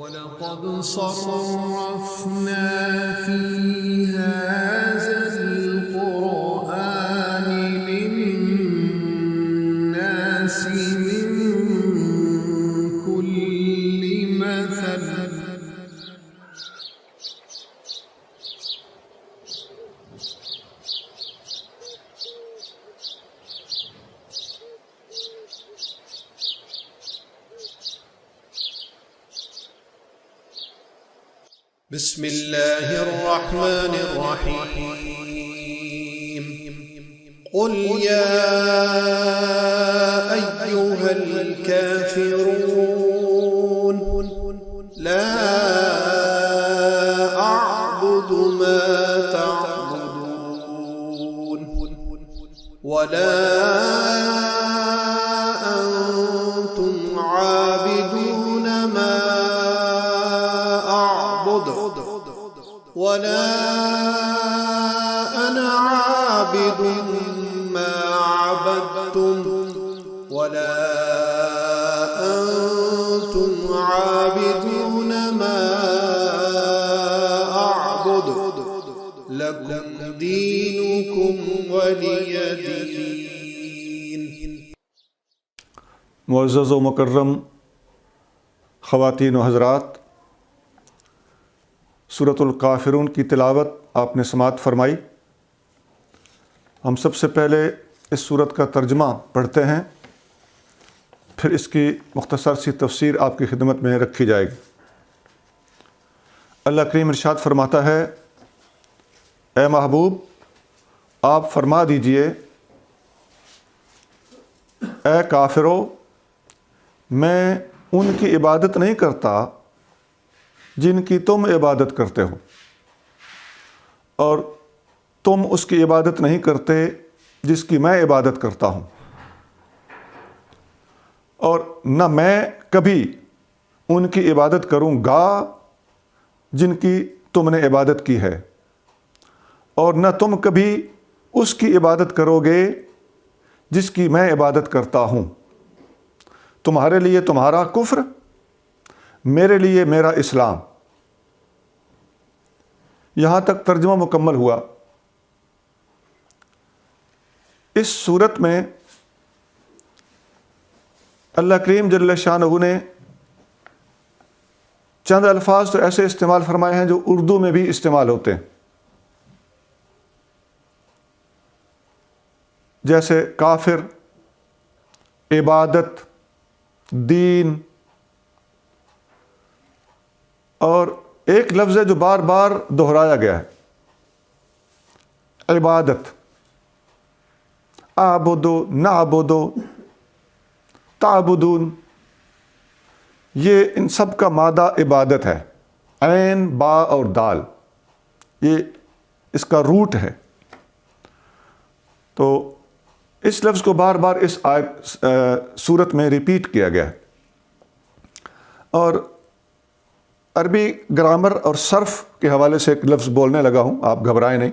وَلَقَدْ صَرَّفْنَا فِي هَذَا الْقُرْآنِ لِلنَّاسِ مِنْ كُلِّ مَثَلٍ بسم اللہ الرحمن الرحیم قل یا ایہا الکافرون لا اعبد ما تعبدون ولا انتم عابدون ما ولا أنا عابد ما عبدتم ولا أنتم عابدون ما أعبد لكم دينكم ولي دين. معزز و مکرم خواتین و حضرات، سورۃ الکافرون کی تلاوت آپ نے سماعت فرمائی. ہم سب سے پہلے اس سورت کا ترجمہ پڑھتے ہیں، پھر اس کی مختصر سی تفسیر آپ کی خدمت میں رکھی جائے گی. اللہ کریم ارشاد فرماتا ہے، اے محبوب آپ فرما دیجئے، اے کافرو میں ان کی عبادت نہیں کرتا جن کی تم عبادت کرتے ہو، اور تم اس کی عبادت نہیں کرتے جس کی میں عبادت کرتا ہوں، اور نہ میں کبھی ان کی عبادت کروں گا جن کی تم نے عبادت کی ہے، اور نہ تم کبھی اس کی عبادت کرو گے جس کی میں عبادت کرتا ہوں. تمہارے لیے تمہارا کفر، میرے لیے میرا اسلام. یہاں تک ترجمہ مکمل ہوا. اس صورت میں اللہ کریم جل شانہ نے چند الفاظ تو ایسے استعمال فرمائے ہیں جو اردو میں بھی استعمال ہوتے ہیں، جیسے کافر، عبادت، دین، اور ایک لفظ ہے جو بار بار دہرایا گیا ہے، عبادت. اعبدو، نعبدو، تعبدون، یہ ان سب کا مادہ عبادت ہے. عین، با اور دال، یہ اس کا روٹ ہے. تو اس لفظ کو بار بار اس سورت میں ریپیٹ کیا گیا ہے. اور عربی گرامر اور صرف کے حوالے سے ایک لفظ بولنے لگا ہوں، آپ گھبرائیں نہیں.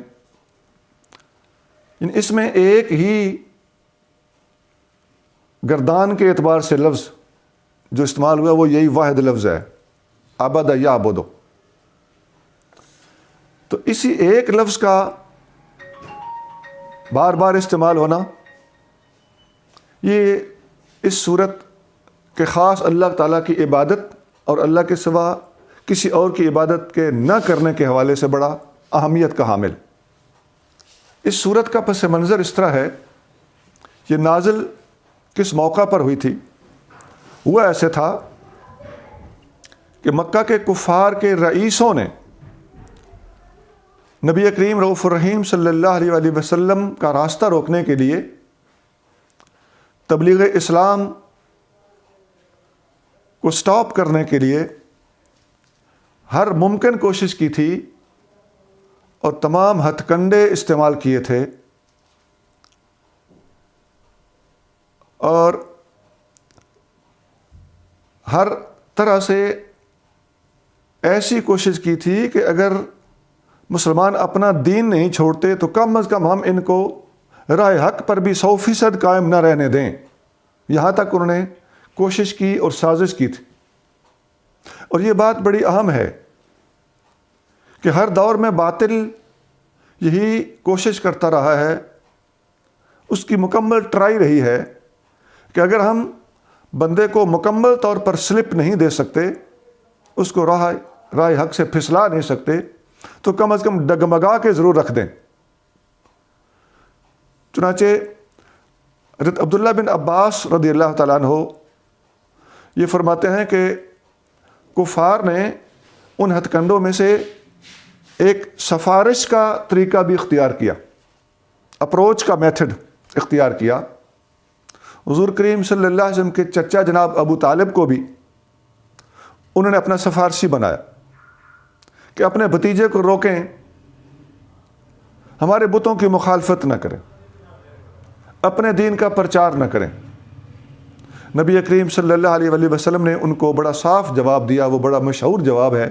اس میں ایک ہی گردان کے اعتبار سے لفظ جو استعمال ہوا وہ یہی واحد لفظ ہے، عبد یعبدو. تو اسی ایک لفظ کا بار بار استعمال ہونا، یہ اس صورت کے خاص اللہ تعالیٰ کی عبادت اور اللہ کے سوا کسی اور کی عبادت کے نہ کرنے کے حوالے سے بڑا اہمیت کا حامل. اس صورت کا پس منظر اس طرح ہے، یہ نازل کس موقع پر ہوئی تھی؟ ہوا ایسے تھا کہ مکہ کے کفار کے رئیسوں نے نبی کریم رؤوف الرحیم صلی اللہ علیہ وآلہ وسلم کا راستہ روکنے کے لیے، تبلیغ اسلام کو سٹاپ کرنے کے لیے ہر ممکن کوشش کی تھی اور تمام ہتھ کنڈے استعمال کیے تھے، اور ہر طرح سے ایسی کوشش کی تھی کہ اگر مسلمان اپنا دین نہیں چھوڑتے تو کم از کم ہم ان کو راہ حق پر بھی 100% قائم نہ رہنے دیں. یہاں تک انہوں نے کوشش کی اور سازش کی تھی. اور یہ بات بڑی اہم ہے کہ ہر دور میں باطل یہی کوشش کرتا رہا ہے، اس کی مکمل ٹرائی رہی ہے کہ اگر ہم بندے کو مکمل طور پر سلپ نہیں دے سکتے، اس کو راہ حق سے پھسلا نہیں سکتے، تو کم از کم ڈگمگا کے ضرور رکھ دیں۔ چنانچہ حضرت عبداللہ بن عباس رضی اللہ تعالیٰ عنہ یہ فرماتے ہیں کہ کفار نے ان ہتھ کنڈوں میں سے ایک سفارش کا طریقہ بھی اختیار کیا، اپروچ کا میتھڈ اختیار کیا۔ حضور کریم صلی اللہ علیہ وسلم کے چچا جناب ابو طالب کو بھی انہوں نے اپنا سفارشی بنایا کہ اپنے بھتیجے کو روکیں، ہمارے بتوں کی مخالفت نہ کریں، اپنے دین کا پرچار نہ کریں۔ نبی کریم صلی اللہ علیہ وآلہ وسلم نے ان کو بڑا صاف جواب دیا، وہ بڑا مشہور جواب ہے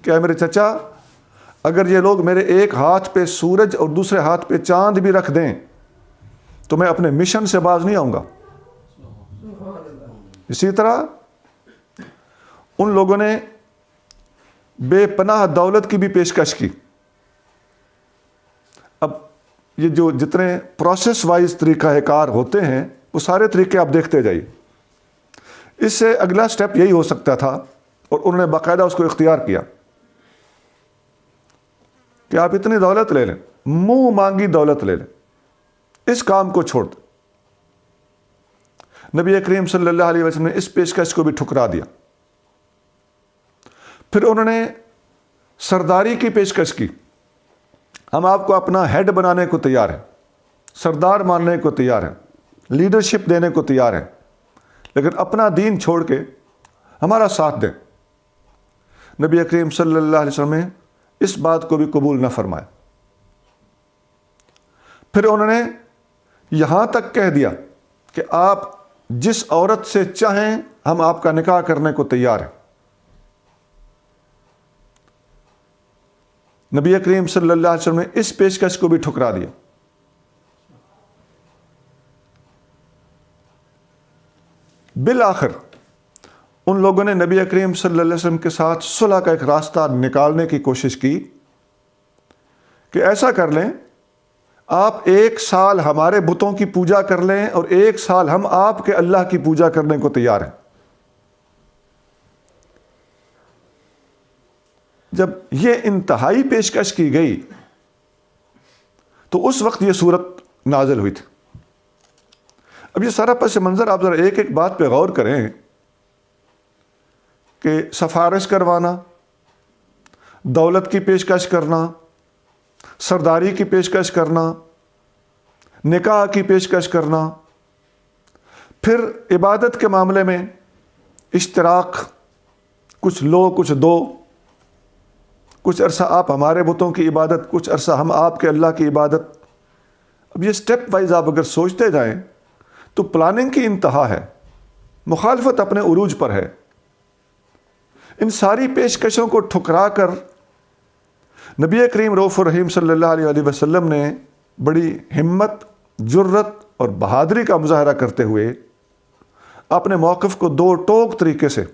کہ اے میرے چچا، اگر یہ لوگ میرے ایک ہاتھ پہ سورج اور دوسرے ہاتھ پہ چاند بھی رکھ دیں تو میں اپنے مشن سے باز نہیں آؤں گا۔ اسی طرح ان لوگوں نے بے پناہ دولت کی بھی پیشکش کی۔ اب یہ جو جتنے پروسیس وائز طریقہ کار ہوتے ہیں وہ سارے طریقے آپ دیکھتے جائیے۔ اس سے اگلا سٹیپ یہی ہو سکتا تھا، اور انہوں نے باقاعدہ اس کو اختیار کیا کہ آپ اتنی دولت لے لیں، منہ مانگی دولت لے لیں، اس کام کو چھوڑ دیں۔ نبی کریم صلی اللہ علیہ وسلم نے اس پیشکش کو بھی ٹھکرا دیا۔ پھر انہوں نے سرداری کی پیشکش کی، ہم آپ کو اپنا ہیڈ بنانے کو تیار ہیں، سردار ماننے کو تیار ہیں، لیڈرشپ دینے کو تیار ہیں، لیکن اپنا دین چھوڑ کے ہمارا ساتھ دیں۔ نبی کریم صلی اللہ علیہ وسلم نے اس بات کو بھی قبول نہ فرمایا۔ پھر انہوں نے یہاں تک کہہ دیا کہ آپ جس عورت سے چاہیں ہم آپ کا نکاح کرنے کو تیار ہیں۔ نبی کریم صلی اللہ علیہ وسلم نے اس پیشکش کو بھی ٹھکرا دیا۔ بالآخر ان لوگوں نے نبی کریم صلی اللہ علیہ وسلم کے ساتھ صلح کا ایک راستہ نکالنے کی کوشش کی کہ ایسا کر لیں، آپ 1 سال ہمارے بتوں کی پوجا کر لیں اور 1 سال ہم آپ کے اللہ کی پوجا کرنے کو تیار ہیں۔ جب یہ انتہائی پیشکش کی گئی تو اس وقت یہ صورت نازل ہوئی تھی۔ اب یہ سارا پس منظر آپ ذرا ایک ایک بات پہ غور کریں کہ سفارش کروانا، دولت کی پیشکش کرنا، سرداری کی پیشکش کرنا، نکاح کی پیشکش کرنا، پھر عبادت کے معاملے میں اشتراک، کچھ لو کچھ دو، کچھ عرصہ آپ ہمارے بتوں کی عبادت، کچھ عرصہ ہم آپ کے اللہ کی عبادت۔ اب یہ سٹیپ وائز آپ اگر سوچتے جائیں تو پلاننگ کی انتہا ہے، مخالفت اپنے عروج پر ہے۔ ان ساری پیشکشوں کو ٹھکرا کر نبی کریم رؤوف الرحیم صلی اللہ علیہ وآلہ وسلم نے بڑی ہمت، جرت اور بہادری کا مظاہرہ کرتے ہوئے اپنے موقف کو 2 ٹوک طریقے سے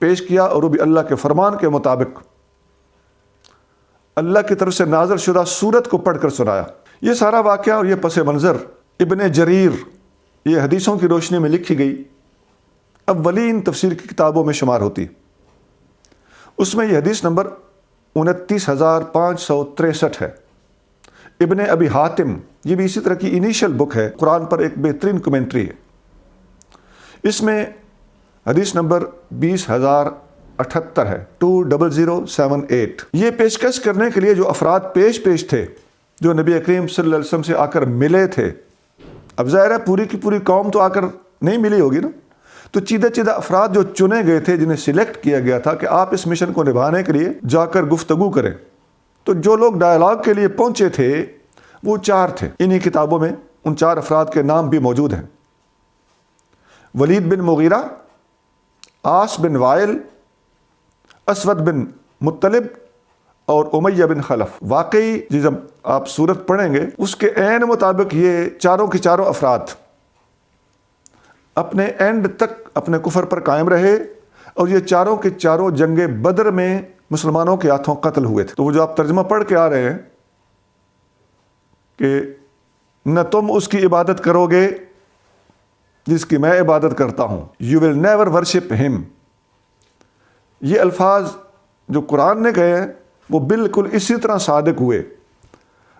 پیش کیا، اور وہ بھی اللہ کے فرمان کے مطابق اللہ کی طرف سے نازل شدہ سورت کو پڑھ کر سنایا۔ یہ سارا واقعہ اور یہ پس منظر ابن جریر، یہ حدیثوں کی روشنی میں لکھی گئی اولین تفسیر کی کتابوں میں شمار ہوتی۔ اس میں یہ حدیث نمبر 29,563 ہے۔ ابن ابی حاتم، یہ بھی اسی طرح کی انیشل بک ہے، قرآن پر ایک بہترین کمنٹری ہے۔ اس میں حدیث نمبر 20,078 ہے، 20078۔ یہ پیشکش کرنے کے لیے جو افراد پیش تھے، جو نبی کریم صلی اللہ علیہ وسلم سے آ کر ملے تھے، اب ظاہر ہے پوری کی پوری قوم تو آ کر نہیں ملی ہوگی نا، تو چیدہ افراد جو چنے گئے تھے، جنہیں سلیکٹ کیا گیا تھا کہ آپ اس مشن کو نبھانے کے لیے جا کر گفتگو کریں، تو جو لوگ ڈائیلاگ کے لیے پہنچے تھے وہ 4 تھے۔ انہی کتابوں میں ان 4 افراد کے نام بھی موجود ہیں: ولید بن مغیرہ، عاص بن وائل، اسود بن مطلب اور امیہ بن خلف۔ واقعی جب آپ سورت پڑھیں گے اس کے عین مطابق یہ چاروں کی چاروں افراد اپنے اینڈ تک اپنے کفر پر قائم رہے، اور یہ چاروں کے چاروں جنگ بدر میں مسلمانوں کے ہاتھوں قتل ہوئے تھے۔ تو وہ جو آپ ترجمہ پڑھ کے آ رہے ہیں کہ نہ تم اس کی عبادت کرو گے جس کی میں عبادت کرتا ہوں، یو ول نیور ورشپ ہم، یہ الفاظ جو قرآن نے کہے ہیں وہ بالکل اسی طرح صادق ہوئے۔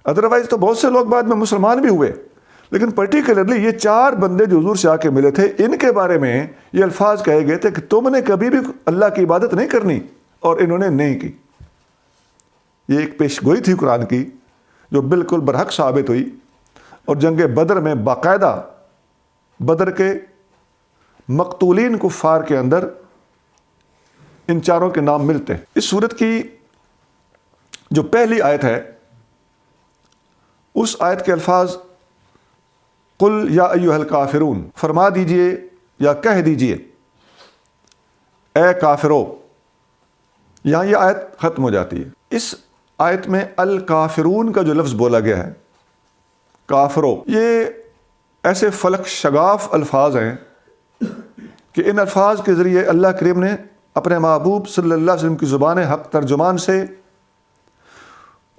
ادروائز تو بہت سے لوگ بعد میں مسلمان بھی ہوئے، لیکن پرٹیکولرلی یہ چار بندے جو حضور سے آ کے ملے تھے، ان کے بارے میں یہ الفاظ کہے گئے تھے کہ تم نے کبھی بھی اللہ کی عبادت نہیں کرنی، اور انہوں نے نہیں کی۔ یہ ایک پیش گوئی تھی قرآن کی جو بالکل برحق ثابت ہوئی، اور جنگ بدر میں باقاعدہ بدر کے مقتولین کفار کے اندر ان چاروں کے نام ملتے ہیں۔ اس سورت کی جو پہلی آیت ہے، اس آیت کے الفاظ قل یا ایھا الکافرون، فرما دیجئے یا کہہ دیجئے اے کافرو، یہاں یہ آیت ختم ہو جاتی ہے۔ اس آیت میں الکافرون کا جو لفظ بولا گیا ہے، کافرو، یہ ایسے فلک شگاف الفاظ ہیں کہ ان الفاظ کے ذریعے اللہ کریم نے اپنے محبوب صلی اللہ علیہ وسلم کی زبان حق ترجمان سے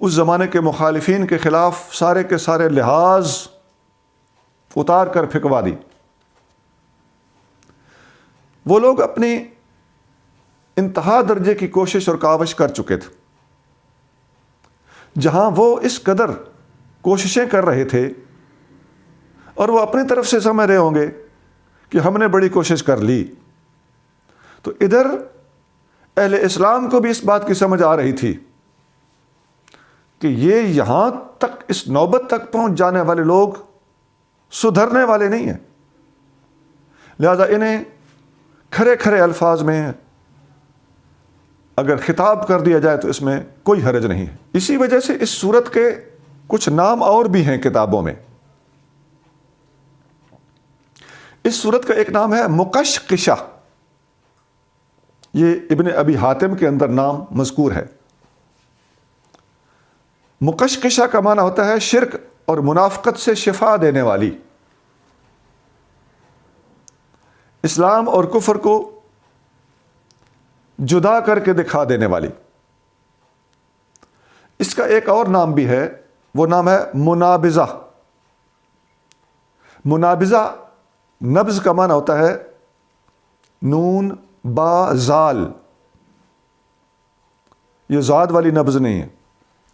اس زمانے کے مخالفین کے خلاف سارے کے سارے لحاظ اتار کر پھینکوا دی۔ وہ لوگ اپنی انتہا درجے کی کوشش اور کاوش کر چکے تھے، جہاں وہ اس قدر کوششیں کر رہے تھے اور وہ اپنی طرف سے سمجھ رہے ہوں گے کہ ہم نے بڑی کوشش کر لی، تو ادھر اہل اسلام کو بھی اس بات کی سمجھ آ رہی تھی کہ یہ یہاں تک اس نوبت تک پہنچ جانے والے لوگ سدھرنے والے نہیں ہیں، لہذا انہیں کھرے کھرے الفاظ میں اگر خطاب کر دیا جائے تو اس میں کوئی حرج نہیں ہے۔ اسی وجہ سے اس سورت کے کچھ نام اور بھی ہیں کتابوں میں۔ اس سورت کا ایک نام ہے مقشقشہ، یہ ابن ابی حاتم کے اندر نام مذکور ہے۔ مقشقشہ کا معنی ہوتا ہے شرک اور منافقت سے شفا دینے والی، اسلام اور کفر کو جدا کر کے دکھا دینے والی۔ اس کا ایک اور نام بھی ہے، وہ نام ہے منابذہ۔ منابذہ نبض کا معنی ہوتا ہے نون با زال، یہ زاد والی نبض نہیں ہے،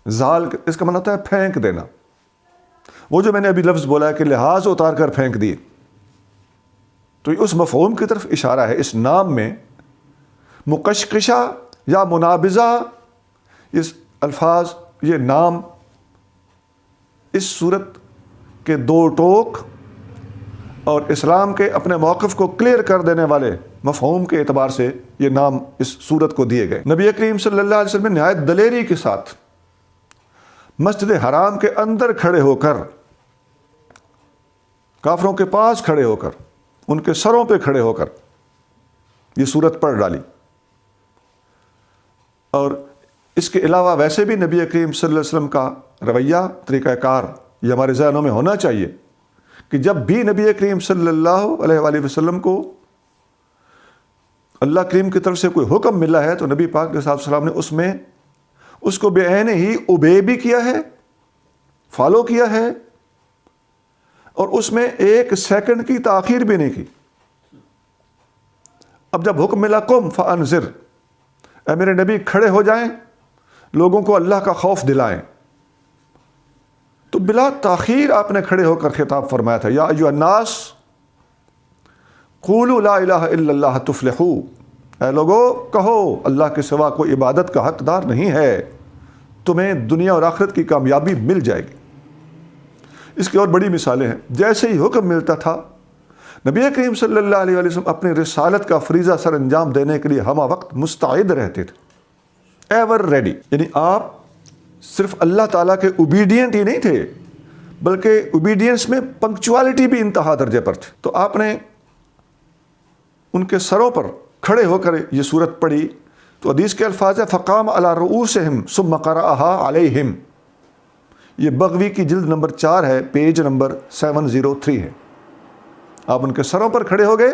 زال اس کا معنی ہوتا ہے پھینک دینا۔ وہ جو میں نے ابھی لفظ بولا ہے کہ لحاظ اتار کر پھینک دیے، تو اس مفہوم کی طرف اشارہ ہے۔ اس نام میں مقشقشہ یا منابذہ، اس الفاظ، یہ نام اس صورت کے دو ٹوک اور اسلام کے اپنے موقف کو کلیئر کر دینے والے مفہوم کے اعتبار سے یہ نام اس صورت کو دیے گئے۔ نبی کریم صلی اللہ علیہ وسلم نے نہایت دلیری کے ساتھ مسجد حرام کے اندر کھڑے ہو کر، کافروں کے پاس کھڑے ہو کر، ان کے سروں پہ کھڑے ہو کر یہ صورت پڑھ ڈالی۔ اور اس کے علاوہ ویسے بھی نبی کریم صلی اللہ علیہ وسلم کا رویہ، طریقہ کار، یہ ہمارے ذہنوں میں ہونا چاہیے کہ جب بھی نبی کریم صلی اللہ علیہ وآلہ وسلم کو اللہ کریم کی طرف سے کوئی حکم ملا ہے تو نبی پاک علیہ السلام نے اس کو بے عین ہی اوبے بھی کیا ہے، فالو کیا ہے، اور اس میں ایک سیکنڈ کی تاخیر بھی نہیں کی۔ اب جب حکم ملا قم فانذر، اے میرے نبی کھڑے ہو جائیں، لوگوں کو اللہ کا خوف دلائیں، تو بلا تاخیر آپ نے کھڑے ہو کر خطاب فرمایا تھا، یا ایھا الناس قولوا لا الہ الا اللہ تفلحوا، اے لوگو کہو اللہ کے سوا کوئی عبادت کا حقدار نہیں ہے، تمہیں دنیا اور آخرت کی کامیابی مل جائے گی۔ اس کی اور بڑی مثالیں ہیں۔ جیسے ہی حکم ملتا تھا نبی کریم صلی اللہ علیہ وسلم اپنی رسالت کا فریضہ سر انجام دینے کے لیے ہمہ وقت مستعد رہتے تھے، ایور ریڈی۔ یعنی آپ صرف اللہ تعالیٰ کے اوبیڈینٹ ہی نہیں تھے، بلکہ اوبیڈینس میں پنکچوالٹی بھی انتہا درجے پر تھی۔ تو آپ نے ان کے سروں پر کھڑے ہو کر یہ صورت پڑھی، تو حدیث کے الفاظ ہے فقام علی رؤوسہم ثم قرأہا علیہم، یہ بغوی کی جلد نمبر 4 ہے، پیج نمبر 703 ہے۔ آپ ان کے سروں پر کھڑے ہو گئے،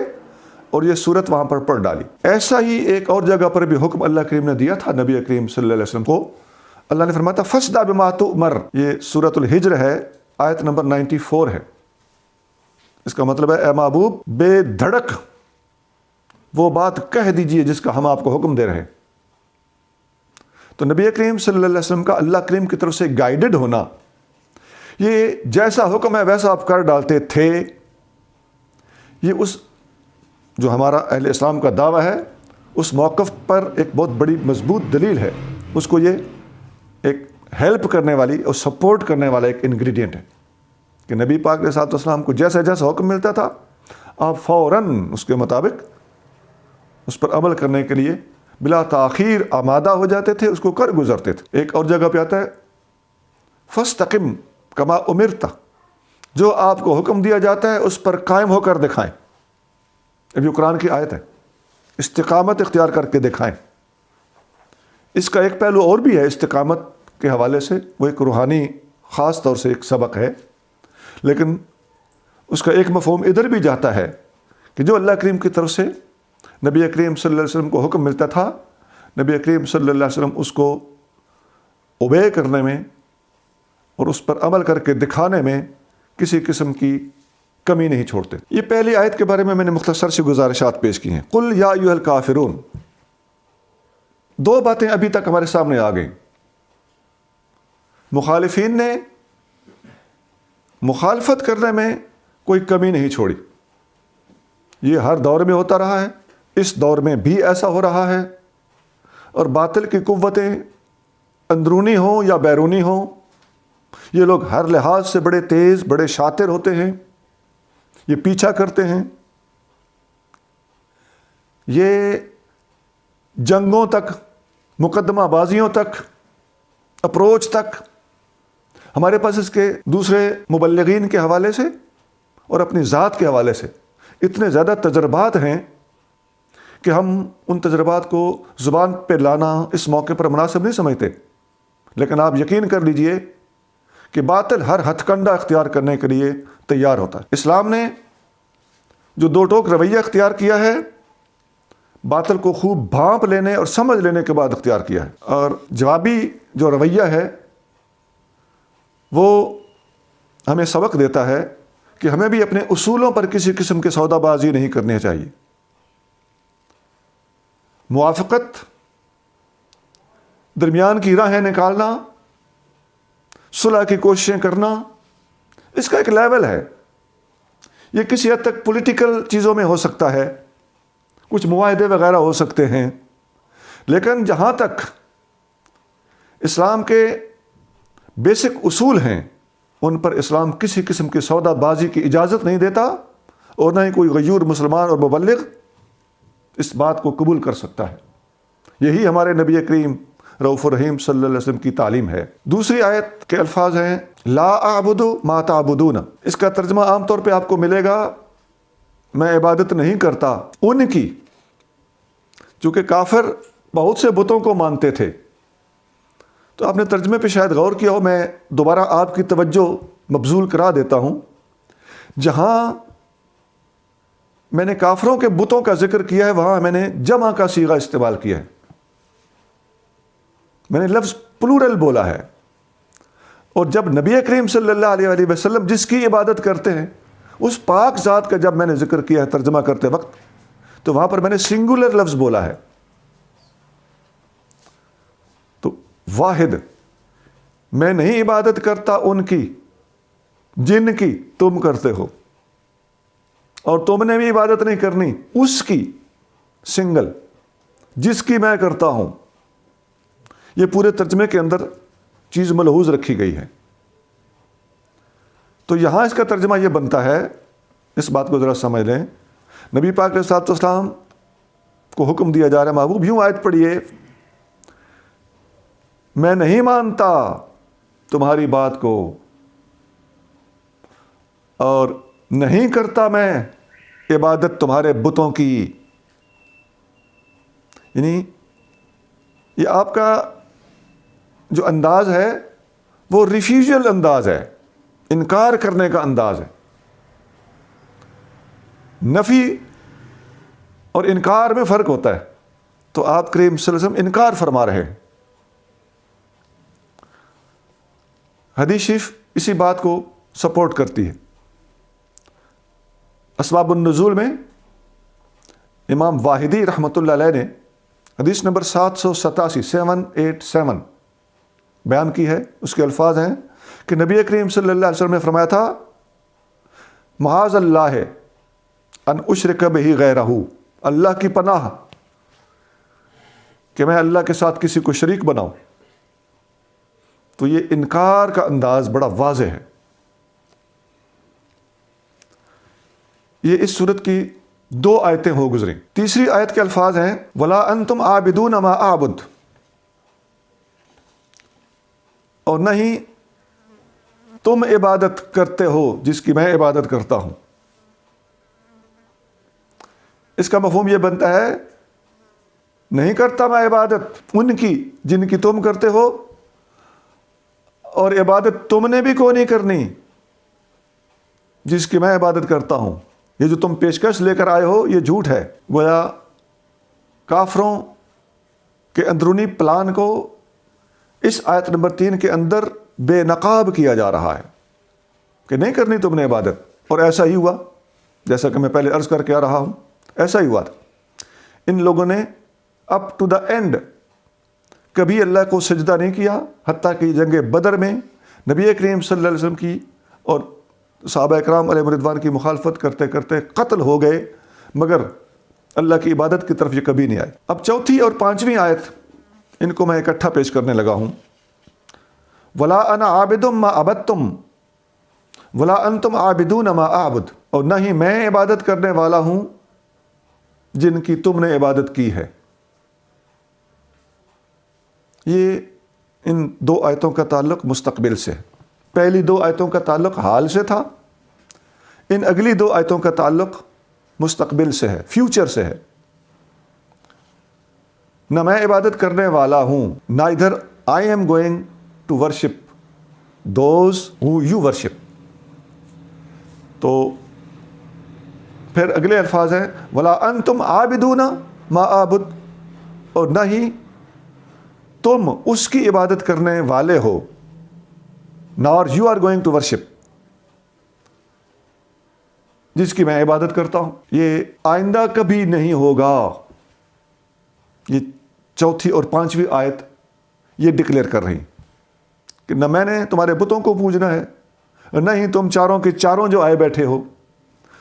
اور یہ صورت وہاں پر پڑھ ڈالی۔ ایسا ہی ایک اور جگہ پر بھی حکم اللہ کریم نے دیا تھا نبی کریم صلی اللہ علیہ وسلم کو۔ اللہ نے فرمایا تھا فَاصْدَعْ بِمَا تُؤْمَرْ، یہ سورۃ الحجر ہے، آیت نمبر 94 ہے۔ اس کا مطلب ہے اے محبوب بے دھڑک وہ بات کہہ دیجئے جس کا ہم آپ کو حکم دے رہے ہیں۔ تو نبی کریم صلی اللہ علیہ وسلم کا اللہ کریم کی طرف سے گائیڈڈ ہونا، یہ جیسا حکم ہے ویسا آپ کر ڈالتے تھے، یہ اس جو ہمارا اہل اسلام کا دعویٰ ہے اس موقف پر ایک بہت بڑی مضبوط دلیل ہے۔ اس کو یہ ایک ہیلپ کرنے والی اور سپورٹ کرنے والا ایک انگریڈینٹ ہے کہ نبی پاک علیہ الصلوۃ والسلام کو جیسا جیسا حکم ملتا تھا آپ فوراً اس کے مطابق اس پر عمل کرنے کے لیے بلا تاخیر آمادہ ہو جاتے تھے، اس کو کر گزرتے تھے۔ ایک اور جگہ پہ آتا ہے فَاسْتَقِمْ كَمَا أُمِرْتَ، جو آپ کو حکم دیا جاتا ہے اس پر قائم ہو کر دکھائیں۔ اب یہ قرآن کی آیت ہے، استقامت اختیار کر کے دکھائیں۔ اس کا ایک پہلو اور بھی ہے استقامت کے حوالے سے، وہ ایک روحانی خاص طور سے ایک سبق ہے، لیکن اس کا ایک مفہوم ادھر بھی جاتا ہے کہ جو اللہ کریم کی طرف سے نبی کریم صلی اللہ علیہ وسلم کو حکم ملتا تھا، نبی کریم صلی اللہ علیہ وسلم اس کو اوبے کرنے میں اور اس پر عمل کر کے دکھانے میں کسی قسم کی کمی نہیں چھوڑتے۔ یہ پہلی آیت کے بارے میں نے مختصر سی گزارشات پیش کی ہیں۔ قل یا ایھا الکافرون، دو باتیں ابھی تک ہمارے سامنے آ گئیں۔ مخالفین نے مخالفت کرنے میں کوئی کمی نہیں چھوڑی، یہ ہر دور میں ہوتا رہا ہے، اس دور میں بھی ایسا ہو رہا ہے، اور باطل کی قوتیں اندرونی ہوں یا بیرونی ہوں، یہ لوگ ہر لحاظ سے بڑے تیز، بڑے شاطر ہوتے ہیں، یہ پیچھا کرتے ہیں، یہ جنگوں تک، مقدمہ بازیوں تک، اپروچ تک، ہمارے پاس اس کے دوسرے مبلغین کے حوالے سے اور اپنی ذات کے حوالے سے اتنے زیادہ تجربات ہیں کہ ہم ان تجربات کو زبان پہ لانا اس موقع پر مناسب نہیں سمجھتے، لیکن آپ یقین کر لیجئے کہ باطل ہر ہتھ کنڈا اختیار کرنے کے لیے تیار ہوتا ہے۔ اسلام نے جو دو ٹوک رویہ اختیار کیا ہے، باطل کو خوب بھانپ لینے اور سمجھ لینے کے بعد اختیار کیا ہے، اور جوابی جو رویہ ہے وہ ہمیں سبق دیتا ہے کہ ہمیں بھی اپنے اصولوں پر کسی قسم کے سودا بازی نہیں کرنی چاہیے۔ موافقت، درمیان کی راہیں نکالنا، صلح کی کوششیں کرنا، اس کا ایک لیول ہے۔ یہ کسی حد تک پولیٹیکل چیزوں میں ہو سکتا ہے، کچھ معاہدے وغیرہ ہو سکتے ہیں، لیکن جہاں تک اسلام کے بیسک اصول ہیں ان پر اسلام کسی قسم کی سودا بازی کی اجازت نہیں دیتا، اور نہ ہی کوئی غیور مسلمان اور مبلغ اس بات کو قبول کر سکتا ہے۔ یہی ہمارے نبی کریم رؤوف الرحیم صلی اللہ علیہ وسلم کی تعلیم ہے۔ دوسری آیت کے الفاظ ہیں لا اعبد ما تعبدون، اس کا ترجمہ عام طور پہ آپ کو ملے گا میں عبادت نہیں کرتا ان کی، چونکہ کافر بہت سے بتوں کو مانتے تھے۔ تو آپ نے ترجمے پہ شاید غور کیا ہو، میں دوبارہ آپ کی توجہ مبذول کرا دیتا ہوں۔ جہاں میں نے کافروں کے بتوں کا ذکر کیا ہے وہاں میں نے جمع کا صیغہ استعمال کیا ہے، میں نے لفظ پلورل بولا ہے، اور جب نبی کریم صلی اللہ علیہ وسلم جس کی عبادت کرتے ہیں اس پاک ذات کا جب میں نے ذکر کیا ہے ترجمہ کرتے وقت، تو وہاں پر میں نے سنگولر لفظ بولا ہے۔ تو واحد، میں نہیں عبادت کرتا ان کی جن کی تم کرتے ہو، اور تم نے بھی عبادت نہیں کرنی اس کی، سنگل، جس کی میں کرتا ہوں۔ یہ پورے ترجمے کے اندر چیز ملحوظ رکھی گئی ہے۔ تو یہاں اس کا ترجمہ یہ بنتا ہے، اس بات کو ذرا سمجھ لیں، نبی پاک علیہ الصلوۃ والسلام کو حکم دیا جا رہا ہے محبوب یوں آیت پڑھیے، میں نہیں مانتا تمہاری بات کو اور نہیں کرتا میں عبادت تمہارے بتوں کی۔ یعنی یہ آپ کا جو انداز ہے وہ ریفیوژل انداز ہے، انکار کرنے کا انداز ہے، نفی اور انکار میں فرق ہوتا ہے. تو آپ کریم صلی اللہ علیہ وسلم انکار فرما رہے ہیں. حدیث شریف اسی بات کو سپورٹ کرتی ہے. اسباب النزول میں امام واحدی رحمۃ اللہ علیہ نے حدیث نمبر 787 بیان کی ہے. اس کے الفاظ ہیں کہ نبی کریم صلی اللہ علیہ وسلم نے فرمایا تھا معاذ اللہ ان اشرک بہ غیرہ، اللہ کی پناہ کہ میں اللہ کے ساتھ کسی کو شریک بناؤں. تو یہ انکار کا انداز بڑا واضح ہے. یہ اس صورت کی 2 آیتیں ہو گزری. تیسری آیت کے الفاظ ہیں وَلَا أَنْتُمْ عَابِدُونَ مَا أَعْبُدُ، اور نہیں تم عبادت کرتے ہو جس کی میں عبادت کرتا ہوں. اس کا مفہوم یہ بنتا ہے نہیں کرتا میں عبادت ان کی جن کی تم کرتے ہو، اور عبادت تم نے بھی کوئی نہیں کرنی جس کی میں عبادت کرتا ہوں. یہ جو تم پیشکش لے کر آئے ہو یہ جھوٹ ہے. گویا کافروں کے اندرونی پلان کو اس آیت نمبر 3 کے اندر بے نقاب کیا جا رہا ہے کہ نہیں کرنی تم نے عبادت. اور ایسا ہی ہوا، جیسا کہ میں پہلے عرض کر کے آ رہا ہوں، ایسا ہی ہوا تھا. ان لوگوں نے اپ ٹو دا اینڈ کبھی اللہ کو سجدہ نہیں کیا، حتیٰ کہ جنگ بدر میں نبی کریم صلی اللہ علیہ وسلم کی اور صحابہ اکرام علیہ رضوان کی مخالفت کرتے کرتے قتل ہو گئے، مگر اللہ کی عبادت کی طرف یہ کبھی نہیں آئے. اب چوتھی اور 5ویں آیت ان کو میں اکٹھا پیش کرنے لگا ہوں. وَلَا أَنَا عَابِدٌ مَا عَبَدتُّمْ وَلَا أَنْتُمْ عَابِدُونَ مَا أَعْبُدُ، اور نہ ہی میں عبادت کرنے والا ہوں جن کی تم نے عبادت کی ہے. یہ ان 2 آیتوں کا تعلق مستقبل سے ہے. پہلی 2 آیتوں کا تعلق حال سے تھا، ان اگلی 2 آیتوں کا تعلق مستقبل سے ہے، فیوچر سے ہے. نہ میں عبادت کرنے والا ہوں، neither I am going to worship those who you worship. تو پھر اگلے الفاظ ہیں وَلَا أَنْتُمْ عَابِدُونَ مَا أَعْبُدُ، اور نہ ہی تم اس کی عبادت کرنے والے ہو، nor you are going to worship، جس کی میں عبادت کرتا ہوں. یہ آئندہ کبھی نہیں ہوگا. یہ چوتھی اور 5ویں آیت یہ ڈکلیئر کر رہی کہ نہ میں نے تمہارے بتوں کو پوجنا ہے، نہ ہی تم چاروں کے چاروں جو آئے بیٹھے ہو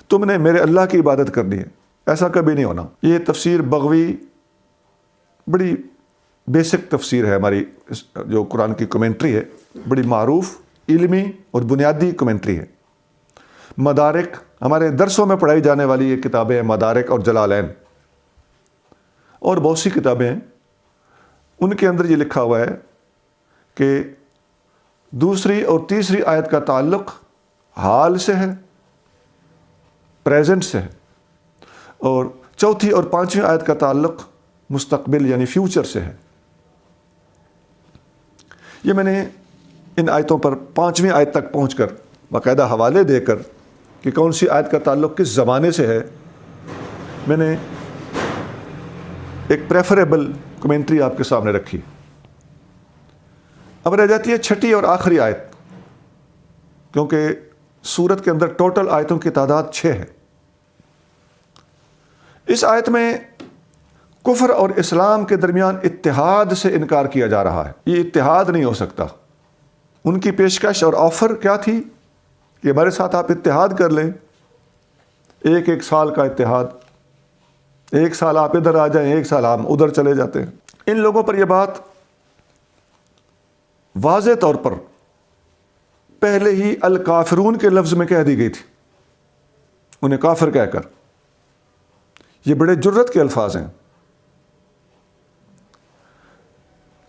تم نے میرے اللہ کی عبادت کرنی ہے. ایسا کبھی نہیں ہونا. یہ تفسیر بغوی بڑی بیسک تفسیر ہے ہماری، جو قرآن کی کمنٹری ہے، بڑی معروف علمی اور بنیادی کمنٹری ہے. مدارک ہمارے درسوں میں پڑھائی جانے والی یہ کتابیں ہیں، مدارک اور جلالین اور بہت سی کتابیں ہیں. ان کے اندر یہ لکھا ہوا ہے کہ دوسری اور تیسری آیت کا تعلق حال سے ہے، پریزنٹ سے ہے، اور چوتھی اور 5ویں آیت کا تعلق مستقبل یعنی فیوچر سے ہے. یہ میں نے ان آیتوں پر 5ویں آیت تک پہنچ کر باقاعدہ حوالے دے کر کہ کون سی آیت کا تعلق کس زمانے سے ہے، میں نے ایک پریفریبل کمنٹری آپ کے سامنے رکھی. اب رہ جاتی ہے چھٹی اور آخری آیت، کیونکہ سورت کے اندر ٹوٹل آیتوں کی تعداد 6 ہے. اس آیت میں کفر اور اسلام کے درمیان اتحاد سے انکار کیا جا رہا ہے. یہ اتحاد نہیں ہو سکتا. ان کی پیشکش اور آفر کیا تھی کہ ہمارے ساتھ آپ اتحاد کر لیں، 1 سال کا اتحاد، 1 سال آپ ادھر آ جائیں، 1 سال ہم ادھر چلے جاتے ہیں. ان لوگوں پر یہ بات واضح طور پر پہلے ہی الکافرون کے لفظ میں کہہ دی گئی تھی. انہیں کافر کہہ کر، یہ بڑے جرت کے الفاظ ہیں.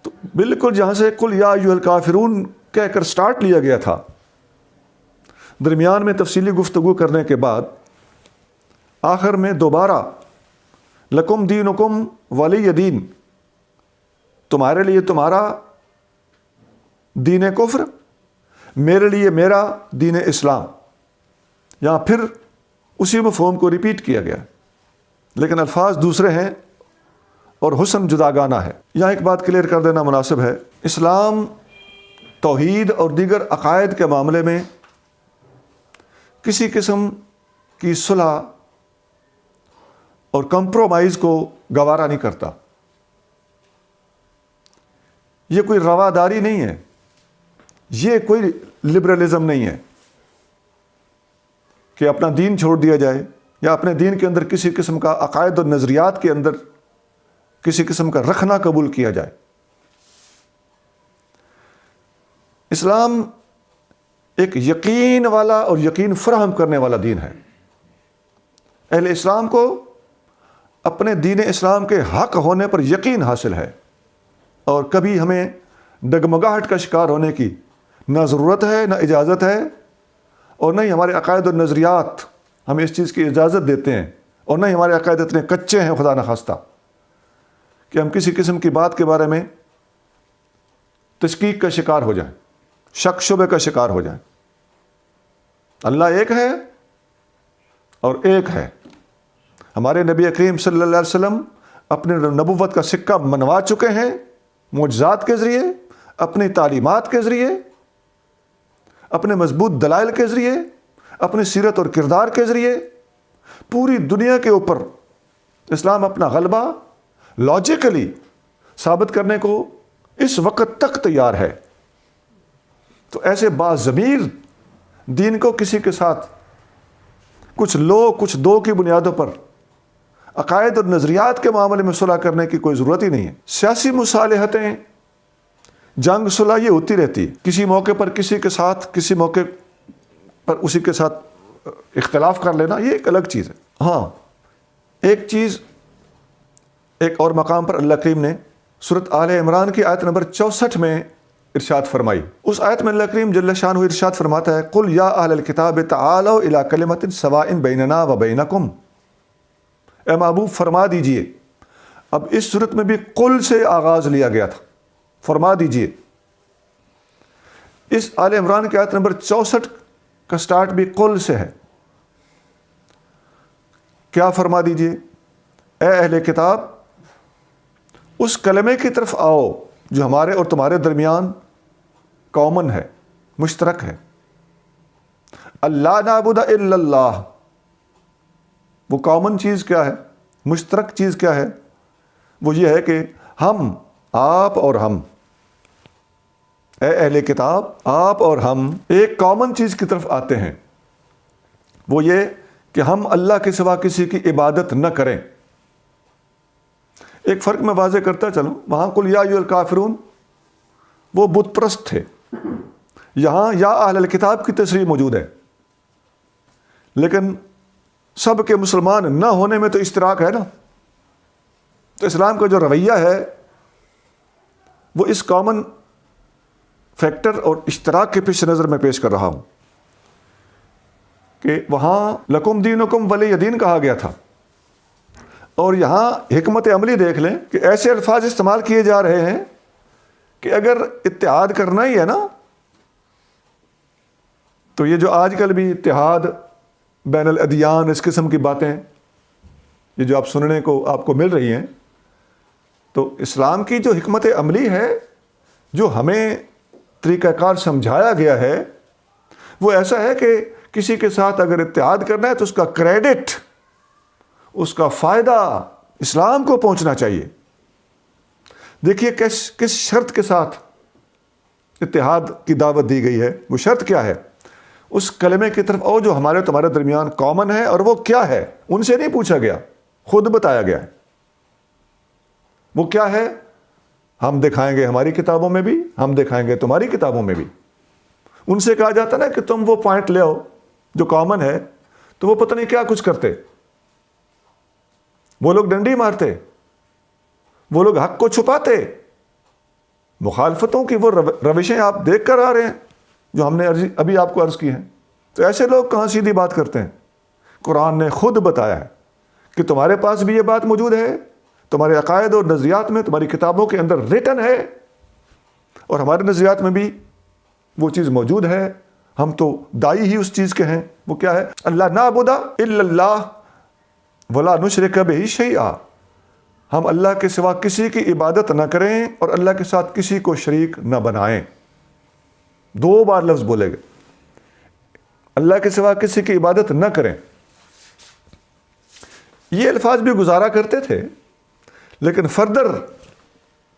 تو بالکل جہاں سے قل یا ایھا الکافرون کہہ کر سٹارٹ لیا گیا تھا، درمیان میں تفصیلی گفتگو کرنے کے بعد آخر میں دوبارہ لکم دینکم ولی دین، تمہارے لیے تمہارا دین کفر، میرے لیے میرا دین اسلام. یہاں پھر اسی مفہوم کو ریپیٹ کیا گیا، لیکن الفاظ دوسرے ہیں اور حسن جداگانہ ہے۔ یہاں ایک بات کلیئر کر دینا مناسب ہے، اسلام توحید اور دیگر عقائد کے معاملے میں کسی قسم کی صلح اور کمپرومائز کو گوارا نہیں کرتا۔ یہ کوئی رواداری نہیں ہے، یہ کوئی لبرلزم نہیں ہے کہ اپنا دین چھوڑ دیا جائے یا اپنے دین کے اندر کسی قسم کا عقائد اور نظریات کے اندر کسی قسم کا رکھنا قبول کیا جائے۔ اسلام ایک یقین والا اور یقین فراہم کرنے والا دین ہے۔ اہل اسلام کو اپنے دین اسلام کے حق ہونے پر یقین حاصل ہے اور کبھی ہمیں ڈگمگاہٹ کا شکار ہونے کی نہ ضرورت ہے، نہ اجازت ہے، اور نہ ہی ہمارے عقائد اور نظریات ہمیں اس چیز کی اجازت دیتے ہیں، اور نہ ہی ہمارے عقائد اتنے کچے ہیں خدا نخواستہ کہ ہم کسی قسم کی بات کے بارے میں تشکیک کا شکار ہو جائیں، شک شبے کا شکار ہو جائیں۔ اللہ ایک ہے اور ایک ہے۔ ہمارے نبی کریم صلی اللہ علیہ وسلم اپنے نبوت کا سکہ منوا چکے ہیں معجزات کے ذریعے، اپنی تعلیمات کے ذریعے، اپنے مضبوط دلائل کے ذریعے، اپنی سیرت اور کردار کے ذریعے۔ پوری دنیا کے اوپر اسلام اپنا غلبہ لاجیکلی ثابت کرنے کو اس وقت تک تیار ہے۔ تو ایسے باضمیر دین کو کسی کے ساتھ کچھ لو کچھ دو کی بنیادوں پر عقائد اور نظریات کے معاملے میں صلح کرنے کی کوئی ضرورت ہی نہیں ہے۔ سیاسی مصالحتیں، جنگ صلح یہ ہوتی رہتی ہے، کسی موقع پر کسی کے ساتھ، کسی موقع پر اسی کے ساتھ اختلاف کر لینا، یہ ایک الگ چیز ہے۔ ہاں، ایک چیز ایک اور مقام پر اللہ کریم نے سورۃ آل عمران کی آیت نمبر 64 میں ارشاد فرمائی۔ اس آیت میں اللہ کریم جل شانہ ارشاد فرماتا ہے، قل یا اہل الکتاب تعالوا الی کلمۃ سواء بیننا وبینکم۔ اے محبوب فرما دیجئے، اب اس صورت میں بھی قل سے آغاز لیا گیا تھا، فرما دیجئے۔ اس آل عمران کی آیت نمبر 64 کا سٹارٹ بھی قل سے ہے۔ کیا فرما دیجئے؟ اے اہل کتاب، اس کلمے کی طرف آؤ جو ہمارے اور تمہارے درمیان کامن ہے، مشترک ہے۔ اللہ نعبد الا اللہ، وہ کامن چیز کیا ہے، مشترک چیز کیا ہے؟ وہ یہ ہے کہ ہم، آپ اور ہم، اے اہل کتاب، آپ اور ہم ایک کامن چیز کی طرف آتے ہیں، وہ یہ کہ ہم اللہ کے سوا کسی کی عبادت نہ کریں۔ ایک فرق میں واضح کرتا چلوں، وہاں قل یا ایھا الکافرون وہ بت پرست تھے، یہاں یا اہل الکتاب کی تصریح موجود ہے، لیکن سب کے مسلمان نہ ہونے میں تو اشتراک ہے نا۔ تو اسلام کا جو رویہ ہے وہ اس کامن فیکٹر اور اشتراک کے پیش نظر میں پیش کر رہا ہوں کہ وہاں لکم دینکم ولی دین کہا گیا تھا، اور یہاں حکمت عملی دیکھ لیں کہ ایسے الفاظ استعمال کیے جا رہے ہیں کہ اگر اتحاد کرنا ہی ہے نا، تو یہ جو آج کل بھی اتحاد بین الادیان، اس قسم کی باتیں یہ جو آپ سننے کو آپ کو مل رہی ہیں، تو اسلام کی جو حکمت عملی ہے، جو ہمیں طریقہ کار سمجھایا گیا ہے، وہ ایسا ہے کہ کسی کے ساتھ اگر اتحاد کرنا ہے تو اس کا کریڈٹ، اس کا فائدہ اسلام کو پہنچنا چاہیے۔ دیکھیے کس شرط کے ساتھ اتحاد کی دعوت دی گئی ہے۔ وہ شرط کیا ہے؟ اس کلمے کی طرف او جو ہمارے تمہارے درمیان کامن ہے، اور وہ کیا ہے؟ ان سے نہیں پوچھا گیا، خود بتایا گیا ہے۔ وہ کیا ہے؟ ہم دکھائیں گے ہماری کتابوں میں بھی، ہم دکھائیں گے تمہاری کتابوں میں بھی۔ ان سے کہا جاتا نا کہ تم وہ پوائنٹ لے آؤ جو کامن ہے، تو وہ پتہ نہیں کیا کچھ کرتے۔ وہ لوگ ڈنڈی مارتے، وہ لوگ حق کو چھپاتے۔ مخالفتوں کی وہ روشیں آپ دیکھ کر آ رہے ہیں جو ہم نے ابھی آپ کو عرض کی ہیں۔ تو ایسے لوگ کہاں سیدھی بات کرتے ہیں؟ قرآن نے خود بتایا ہے کہ تمہارے پاس بھی یہ بات موجود ہے، تمہارے عقائد اور نظریات میں، تمہاری کتابوں کے اندر ریٹن ہے، اور ہمارے نظریات میں بھی وہ چیز موجود ہے۔ ہم تو دائی ہی اس چیز کے ہیں۔ وہ کیا ہے؟ اللہ نعبد الا اللہ، ولا نشرک بہ شیئا، ہم اللہ کے سوا کسی کی عبادت نہ کریں اور اللہ کے ساتھ کسی کو شریک نہ بنائیں. 2 بار لفظ بولے گئے، اللہ کے سوا کسی کی عبادت نہ کریں. یہ الفاظ بھی گزارا کرتے تھے، لیکن فردر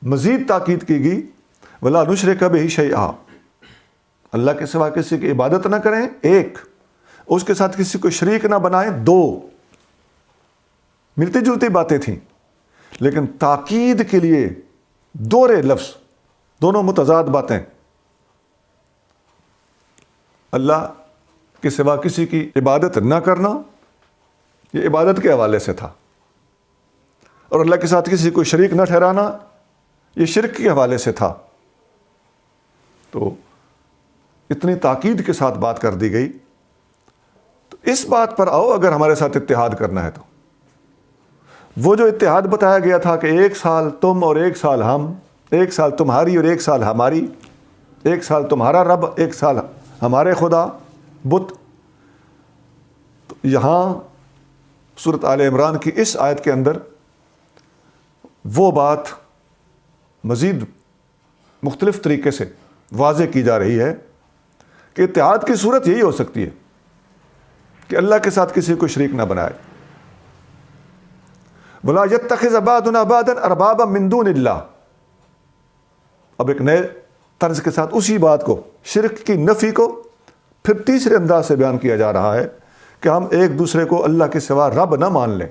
مزید تاکید کی گئی، ولا نشرک بہ شیئا، اللہ کے سوا کسی کی عبادت نہ کریں 1، اس کے ساتھ کسی کو شریک نہ بنائیں 2. ملتی جلتی باتیں تھیں، لیکن تاکید کے لیے دوہرے لفظ، دونوں متضاد باتیں. اللہ کے سوا کسی کی عبادت نہ کرنا، یہ عبادت کے حوالے سے تھا، اور اللہ کے ساتھ کسی کو شریک نہ ٹھہرانا، یہ شرک کے حوالے سے تھا. تو اتنی تاکید کے ساتھ بات کر دی گئی. تو اس بات پر آؤ، اگر ہمارے ساتھ اتحاد کرنا ہے تو وہ جو اتحاد بتایا گیا تھا کہ 1 سال تم اور 1 سال ہم، 1 سال تمہاری اور 1 سال ہماری، 1 سال تمہارا رب 1 سال ہمارے خدا بت. تو یہاں سورۃ آل عمران کی اس آیت کے اندر وہ بات مزید مختلف طریقے سے واضح کی جا رہی ہے کہ اتحاد کی صورت یہی ہو سکتی ہے کہ اللہ کے ساتھ کسی کو شریک نہ بنائے. وَلَا يَتَّخِذَ بَعْضُنَا بَعْضًا أَرْبَابًا مِّن دُونِ اللَّهِ. اب ایک نئے طرز کے ساتھ اسی بات کو، شرک کی نفی کو پھر تیسرے انداز سے بیان کیا جا رہا ہے کہ ہم ایک دوسرے کو اللہ کے سوا رب نہ مان لیں.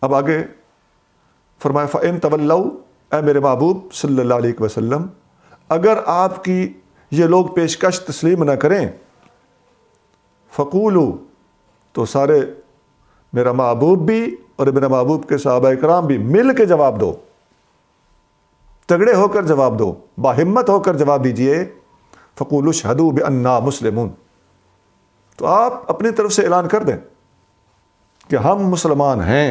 اب آگے فرمایا فَإِن تَوَلَّوْا، اے میرے محبوب صلی اللہ علیہ وسلم، اگر آپ کی یہ لوگ پیشکش تسلیم نہ کریں، فَقُولُوا، تو سارے میرا محبوب بھی اور میرا محبوب کے صحابہ کرام بھی مل کے جواب دو، تگڑے ہو کر جواب دو، باہمت ہو کر جواب دیجئے. فَقُولُوا اشْهَدُوا بِأَنَّا مُسْلِمُونَ، تو آپ اپنی طرف سے اعلان کر دیں کہ ہم مسلمان ہیں،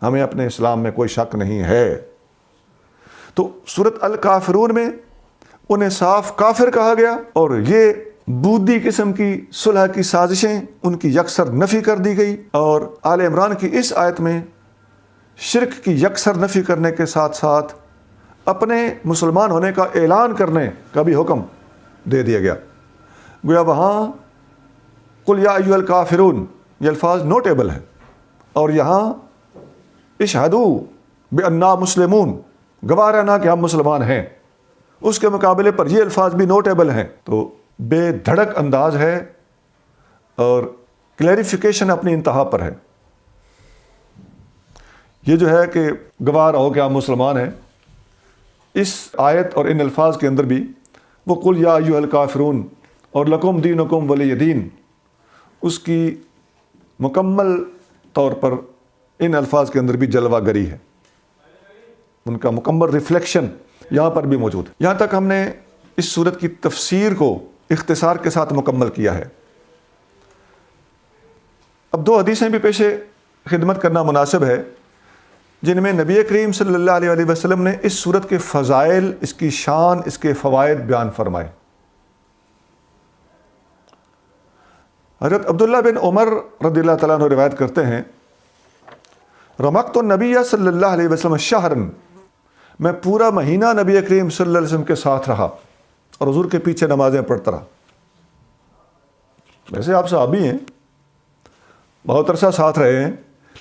ہمیں اپنے اسلام میں کوئی شک نہیں ہے. تو سورۃ الکافرون میں انہیں صاف کافر کہا گیا، اور یہ بودی قسم کی صلح کی سازشیں ان کی یکسر نفی کر دی گئی. اور آل عمران کی اس آیت میں شرک کی یکسر نفی کرنے کے ساتھ ساتھ اپنے مسلمان ہونے کا اعلان کرنے کا بھی حکم دے دیا گیا. گویا وہاں قل یا ایھا الکافرون یہ الفاظ نوٹیبل ہے، اور یہاں اشہدوا بأننا مسلمون، گواہ رہنا کہ ہم مسلمان ہیں، اس کے مقابلے پر یہ الفاظ بھی نوٹیبل ہیں. تو بے دھڑک انداز ہے اور کلیریفیکیشن اپنی انتہا پر ہے. یہ جو ہے کہ گواہ رہو کہ ہم مسلمان ہیں، اس آیت اور ان الفاظ کے اندر بھی وہ قل یا ایھا الکافرون اور لکم دینکم ولی دین، اس کی مکمل طور پر ان الفاظ کے اندر بھی جلوہ گری ہے، ان کا مکمل ریفلیکشن یہاں پر بھی موجود ہے. یہاں تک ہم نے اس صورت کی تفسیر کو اختصار کے ساتھ مکمل کیا ہے. اب 2 حدیثیں بھی پیش خدمت کرنا مناسب ہے جن میں نبی کریم صلی اللہ علیہ وسلم نے اس صورت کے فضائل، اس کی شان، اس کے فوائد بیان فرمائے. حضرت عبداللہ بن عمر رضی اللہ تعالیٰ عنہ روایت کرتے ہیں، رمقت النبی صلی اللہ علیہ وسلم شہرن، میں پورا مہینہ نبی کریم صلی اللہ علیہ وسلم کے ساتھ رہا اور حضور کے پیچھے نمازیں پڑھتا رہا. ویسے آپ صحابی ہیں، بہت عرصہ ساتھ رہے ہیں،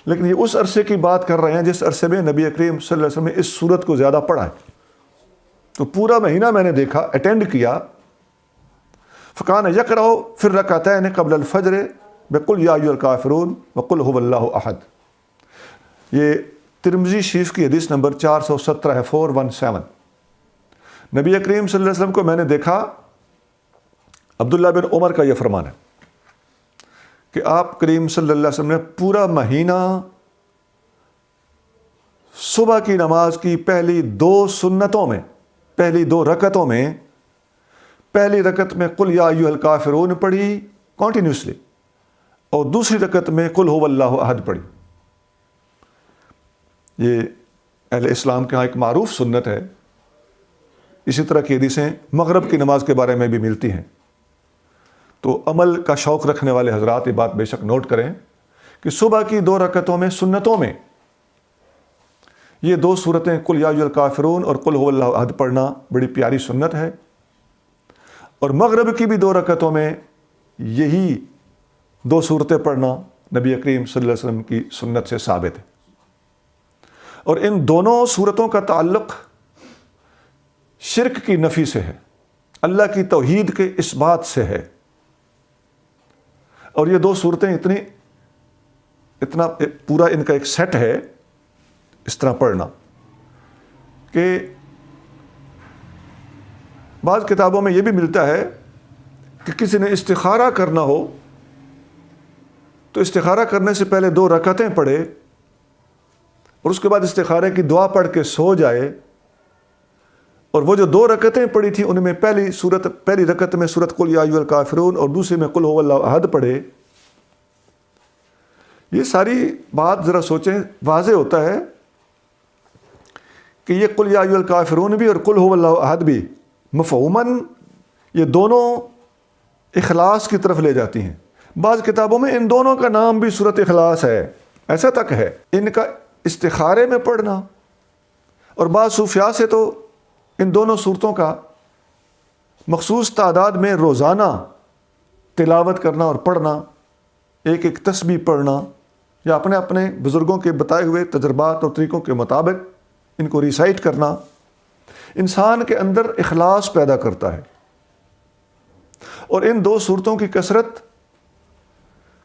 لیکن یہ اس عرصے کی بات کر رہے ہیں جس عرصے میں نبی کریم صلی اللہ علیہ وسلم نے اس سورت کو زیادہ پڑھا ہے. تو پورا مہینہ میں نے دیکھا، اٹینڈ کیا. فکان یقرأ فی الرکعتین قبل الفجر بقل یا ایھا الکافرون وقل ھو اللہ احد. یہ ترمذی شریف کی حدیث نمبر 417 ہے، 417. نبی کریم صلی اللہ علیہ وسلم کو میں نے دیکھا، عبداللہ بن عمر کا یہ فرمان ہے کہ آپ کریم صلی اللہ علیہ وسلم نے پورا مہینہ صبح کی نماز کی پہلی 2 سنتوں میں، پہلی 2 رکعتوں میں، پہلی رکعت میں قل یا ایھا الکافرون پڑھی کنٹینیوسلی، اور دوسری رکعت میں قل ھو اللہ احد پڑھی. یہ اہل اسلام کے ہاں ایک معروف سنت ہے. اسی طرح کی حدیثیں مغرب کی نماز کے بارے میں بھی ملتی ہیں. تو عمل کا شوق رکھنے والے حضرات یہ بات بے شک نوٹ کریں کہ صبح کی 2 رکعتوں میں سنتوں میں یہ 2 صورتیں قل یا ایھا الکافرون اور قل ھو اللہ احد پڑھنا بڑی پیاری سنت ہے، اور مغرب کی بھی 2 رکعتوں میں یہی 2 صورتیں پڑھنا نبی کریم صلی اللہ علیہ وسلم کی سنت سے ثابت ہے۔ اور ان دونوں صورتوں کا تعلق شرک کی نفی سے ہے، اللہ کی توحید کے اس بات سے ہے۔ اور یہ 2 صورتیں اتنا پورا ان کا ایک سیٹ ہے اس طرح پڑھنا کہ بعض کتابوں میں یہ بھی ملتا ہے کہ کسی نے استخارہ کرنا ہو تو استخارہ کرنے سے پہلے 2 رکعتیں پڑھے اور اس کے بعد استخارے کی دعا پڑھ کے سو جائے، اور وہ جو 2 رکعتیں پڑھی تھیں ان میں پہلی رکعت میں سورۃ قل یا ایھا الکافرون اور دوسری میں قل ھو اللہ احد پڑھے۔ یہ ساری بات ذرا سوچیں، واضح ہوتا ہے کہ یہ قل یا ایھا الکافرون بھی اور قل ھو اللہ احد بھی مفہوماً یہ دونوں اخلاص کی طرف لے جاتی ہیں۔ بعض کتابوں میں ان دونوں کا نام بھی سورۃ اخلاص ہے، ایسا تک ہے۔ ان کا استخارے میں پڑھنا، اور بعض صوفیاء سے تو ان دونوں صورتوں کا مخصوص تعداد میں روزانہ تلاوت کرنا اور پڑھنا، ایک ایک تسبیح پڑھنا، یا اپنے اپنے بزرگوں کے بتائے ہوئے تجربات اور طریقوں کے مطابق ان کو ریسائٹ کرنا، انسان کے اندر اخلاص پیدا کرتا ہے۔ اور ان 2 صورتوں کی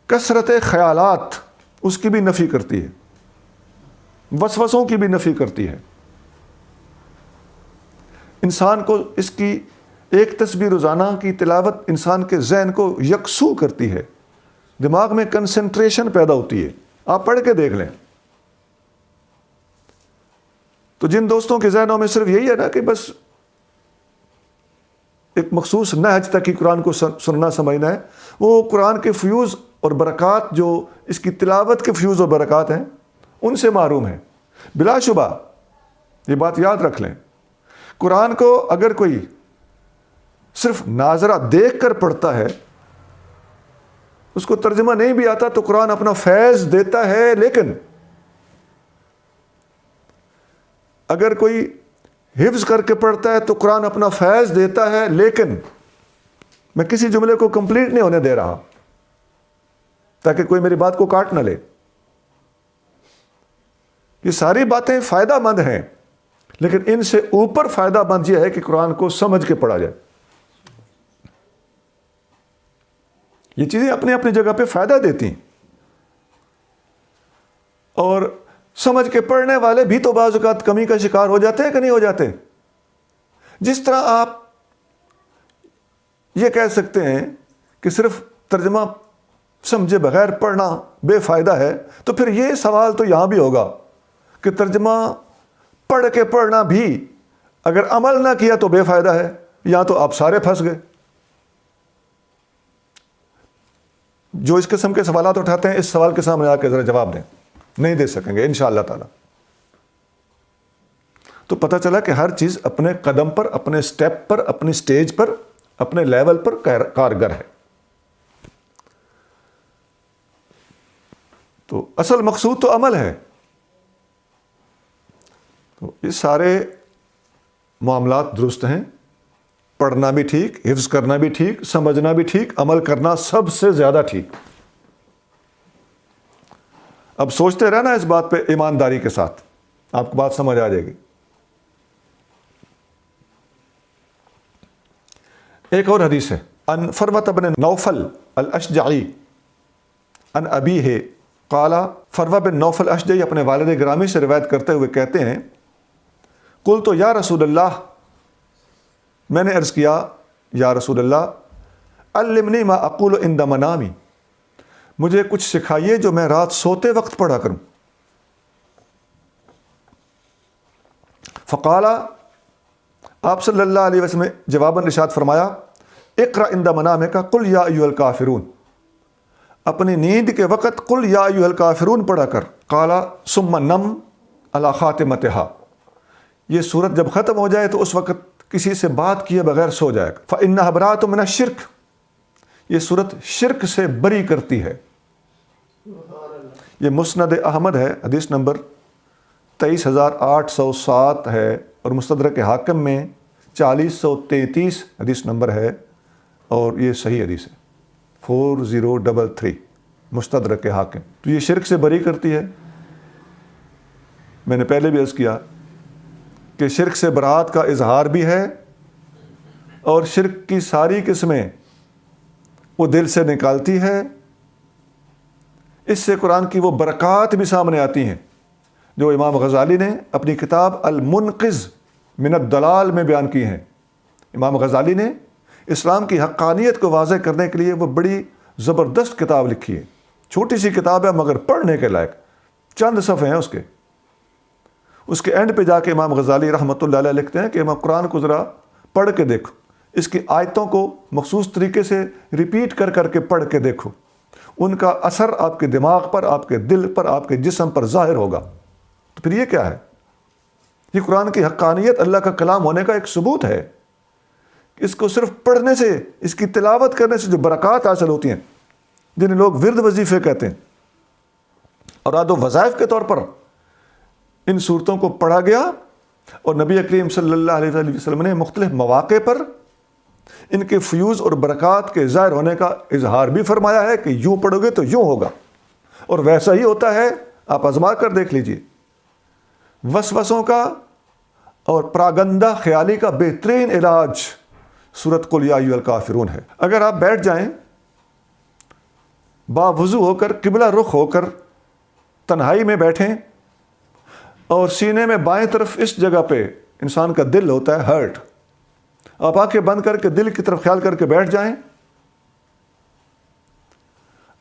کثرت خیالات اس کی بھی نفی کرتی ہے، وسوسوں کی بھی نفی کرتی ہے۔ انسان کو اس کی ایک تسبیح روزانہ کی تلاوت انسان کے ذہن کو یکسو کرتی ہے، دماغ میں کنسنٹریشن پیدا ہوتی ہے۔ آپ پڑھ کے دیکھ لیں۔ تو جن دوستوں کے ذہنوں میں صرف یہی ہے نا کہ بس ایک مخصوص نہج تک ہی قرآن کو سننا سمجھنا ہے، وہ قرآن کے فیوز اور برکات جو اس کی تلاوت کے فیوز اور برکات ہیں ان سے محروم ہیں۔ بلا شبہ یہ بات یاد رکھ لیں، قرآن کو اگر کوئی صرف ناظرہ دیکھ کر پڑھتا ہے، اس کو ترجمہ نہیں بھی آتا تو قرآن اپنا فیض دیتا ہے، لیکن اگر کوئی حفظ کر کے پڑھتا ہے تو قرآن اپنا فیض دیتا ہے، لیکن میں کسی جملے کو کمپلیٹ نہیں ہونے دے رہا تاکہ کوئی میری بات کو کاٹ نہ لے۔ یہ ساری باتیں فائدہ مند ہیں، لیکن ان سے اوپر فائدہ مند یہ ہے کہ قرآن کو سمجھ کے پڑھا جائے۔ یہ چیزیں اپنی اپنی جگہ پہ فائدہ دیتی ہیں، اور سمجھ کے پڑھنے والے بھی تو بعض اوقات کمی کا شکار ہو جاتے ہیں کہ نہیں ہو جاتے۔ جس طرح آپ یہ کہہ سکتے ہیں کہ صرف ترجمہ سمجھے بغیر پڑھنا بے فائدہ ہے، تو پھر یہ سوال تو یہاں بھی ہوگا کہ ترجمہ پڑھ کے پڑھنا بھی اگر عمل نہ کیا تو بے فائدہ ہے، یا تو آپ سارے پھنس گئے۔ جو اس قسم کے سوالات اٹھاتے ہیں اس سوال کے سامنے آ کے ذرا جواب دیں، نہیں دے سکیں گے انشاءاللہ تعالی۔ تو پتہ چلا کہ ہر چیز اپنے قدم پر، اپنے سٹیپ پر، اپنی سٹیج پر، اپنے لیول پر کارگر ہے۔ تو اصل مقصود تو عمل ہے۔ تو یہ سارے معاملات درست ہیں، پڑھنا بھی ٹھیک، حفظ کرنا بھی ٹھیک، سمجھنا بھی ٹھیک، عمل کرنا سب سے زیادہ ٹھیک۔ اب سوچتے رہنا اس بات پہ ایمانداری کے ساتھ، آپ کو بات سمجھ آ جائے گی۔ ایک اور حدیث ہے، ان فروۃ بن نوفل الاشجعی ان ابیہ قال، فروہ بن نوفل اشجعی اپنے والد گرامی سے روایت کرتے ہوئے کہتے ہیں، قلت یا رسول اللہ، میں نے عرض کیا یا رسول اللہ، علمنی ما اقول عند منامی، مجھے کچھ سکھائیے جو میں رات سوتے وقت پڑھا کروں۔ فقال، آپ صلی اللہ علیہ وسلم نے جواباً ارشاد فرمایا، اقرأ عند منامک قل یا ایھا الکافرون، اپنی نیند کے وقت قل یا ایھا الکافرون پڑھا کر۔ قال ثم نم علی خاتمتھا، یہ سورت جب ختم ہو جائے تو اس وقت کسی سے بات کیے بغیر سو جائے گا۔ فإنھا براءۃ من الشرک، یہ صورت شرک سے بری کرتی ہے۔ یہ مسند احمد ہے، حدیث نمبر 23,807 ہے، اور مستدرک حاکم میں 4033 حدیث نمبر ہے، اور یہ صحیح حدیث ہے 4033 مستدرک حاکم۔ تو یہ شرک سے بری کرتی ہے۔ میں نے پہلے بھی عرض کیا کہ شرک سے براءت کا اظہار بھی ہے، اور شرک کی ساری قسمیں وہ دل سے نکالتی ہے۔ اس سے قرآن کی وہ برکات بھی سامنے آتی ہیں جو امام غزالی نے اپنی کتاب المنقذ من الضلال میں بیان کی ہیں۔ امام غزالی نے اسلام کی حقانیت کو واضح کرنے کے لیے وہ بڑی زبردست کتاب لکھی ہے۔ چھوٹی سی کتاب ہے مگر پڑھنے کے لائق، چند صفحے ہیں اس کے اینڈ پہ جا کے امام غزالی رحمۃ اللہ علیہ لکھتے ہیں کہ امام قرآن کو ذرا پڑھ کے دیکھو، اس کی آیتوں کو مخصوص طریقے سے ریپیٹ کر کر کے پڑھ کے دیکھو، ان کا اثر آپ کے دماغ پر، آپ کے دل پر، آپ کے جسم پر ظاہر ہوگا۔ تو پھر یہ کیا ہے؟ یہ قرآن کی حقانیت، اللہ کا کلام ہونے کا ایک ثبوت ہے۔ اس کو صرف پڑھنے سے، اس کی تلاوت کرنے سے جو برکات حاصل ہوتی ہیں، جنہیں لوگ ورد وظیفے کہتے ہیں، اور عاد و وظائف کے طور پر ان صورتوں کو پڑھا گیا، اور نبی کریم صلی اللہ علیہ وآلہ وسلم نے مختلف مواقع پر ان کے فیوز اور برکات کے ظاہر ہونے کا اظہار بھی فرمایا ہے کہ یوں پڑھو گے تو یوں ہوگا، اور ویسا ہی ہوتا ہے۔ آپ آزما کر دیکھ لیجئے۔ وسوسوں کا اور پراگندہ خیالی کا بہترین علاج سورۃ قل یا ایھا الکافرون ہے۔ اگر آپ بیٹھ جائیں باوضو ہو کر، قبلہ رخ ہو کر، تنہائی میں بیٹھیں، اور سینے میں بائیں طرف اس جگہ پہ انسان کا دل ہوتا ہے، ہرٹ، آپ آنکھیں بند کر کے دل کی طرف خیال کر کے بیٹھ جائیں،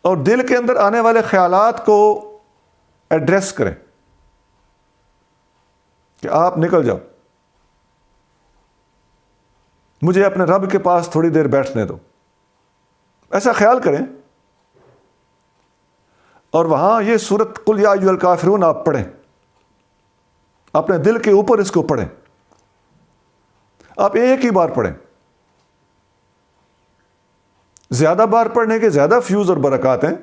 اور دل کے اندر آنے والے خیالات کو ایڈریس کریں کہ آپ نکل جاؤ، مجھے اپنے رب کے پاس تھوڑی دیر بیٹھنے دو، ایسا خیال کریں، اور وہاں یہ سورۃ قل یا ایھا الکافرون آپ پڑھیں، اپنے دل کے اوپر اس کو پڑھیں، آپ ایک ہی بار پڑھیں۔ زیادہ بار پڑھنے کے زیادہ فیوز اور برکات ہیں،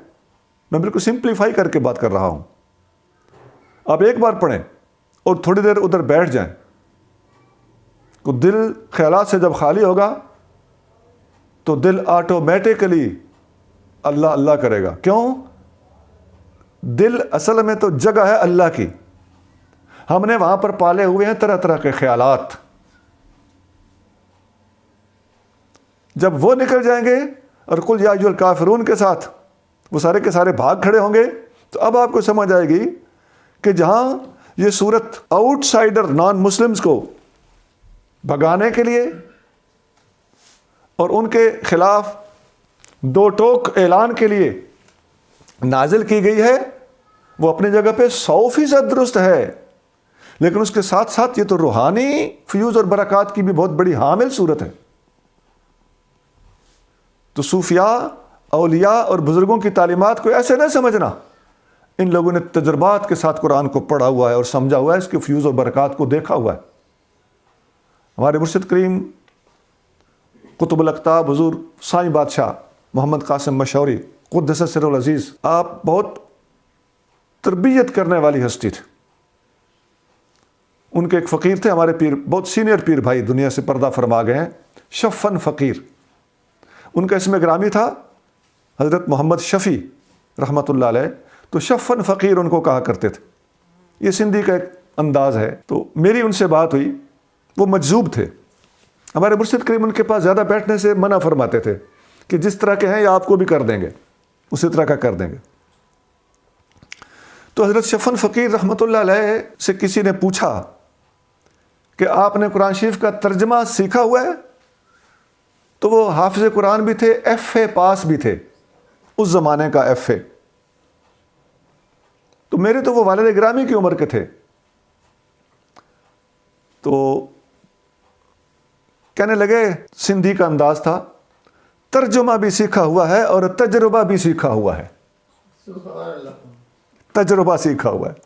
میں بالکل سمپلیفائی کر کے بات کر رہا ہوں۔ آپ ایک بار پڑھیں اور تھوڑی دیر ادھر بیٹھ جائیں، تو دل خیالات سے جب خالی ہوگا تو دل آٹومیٹکلی اللہ اللہ کرے گا۔ کیوں؟ دل اصل میں تو جگہ ہے اللہ کی، ہم نے وہاں پر پالے ہوئے ہیں طرح طرح کے خیالات۔ جب وہ نکل جائیں گے اور قل یا ایھا الکافرون کے ساتھ وہ سارے کے سارے بھاگ کھڑے ہوں گے، تو اب آپ کو سمجھ آئے گی کہ جہاں یہ صورت آؤٹ سائڈر نان مسلمز کو بھگانے کے لیے اور ان کے خلاف دو ٹوک اعلان کے لیے نازل کی گئی ہے، وہ اپنی جگہ پہ 100% درست ہے، لیکن اس کے ساتھ ساتھ یہ تو روحانی فیوز اور برکات کی بھی بہت بڑی حامل صورت ہے۔ تو صوفیاء، اولیاء اور بزرگوں کی تعلیمات کو ایسے نہ سمجھنا، ان لوگوں نے تجربات کے ساتھ قرآن کو پڑھا ہوا ہے اور سمجھا ہوا ہے، اس کے فیوز اور برکات کو دیکھا ہوا ہے۔ ہمارے مرشد کریم قطب الاقطاب حضور سائیں بادشاہ محمد قاسم مشوری قدس سرہ العزیز، آپ بہت تربیت کرنے والی ہستی تھے۔ ان کے ایک فقیر تھے، ہمارے پیر، بہت سینئر پیر بھائی دنیا سے پردہ فرما گئے ہیں، شفن فقیر، ان کا اسم گرامی تھا حضرت محمد شفیع رحمۃ اللہ علیہ، تو شفن فقیر ان کو کہا کرتے تھے۔ یہ سندھی کا ایک انداز ہے۔ تو میری ان سے بات ہوئی، وہ مجذوب تھے، ہمارے مرشد کریم ان کے پاس زیادہ بیٹھنے سے منع فرماتے تھے کہ جس طرح کے ہیں یہ آپ کو بھی کر دیں گے، اسی طرح کا کر دیں گے۔ تو حضرت شفن فقیر رحمۃ اللہ علیہ سے کسی نے پوچھا کہ آپ نے قرآن شریف کا ترجمہ سیکھا ہوا ہے؟ تو وہ حافظ قرآن بھی تھے، FA پاس بھی تھے، اس زمانے کا FA۔ تو میرے تو وہ والد گرامی کی عمر کے تھے، تو کہنے لگے، سندھی کا انداز تھا، ترجمہ بھی سیکھا ہوا ہے اور تجربہ بھی سیکھا ہوا ہے۔ سبحان اللہ۔ تجربہ سیکھا ہوا ہے۔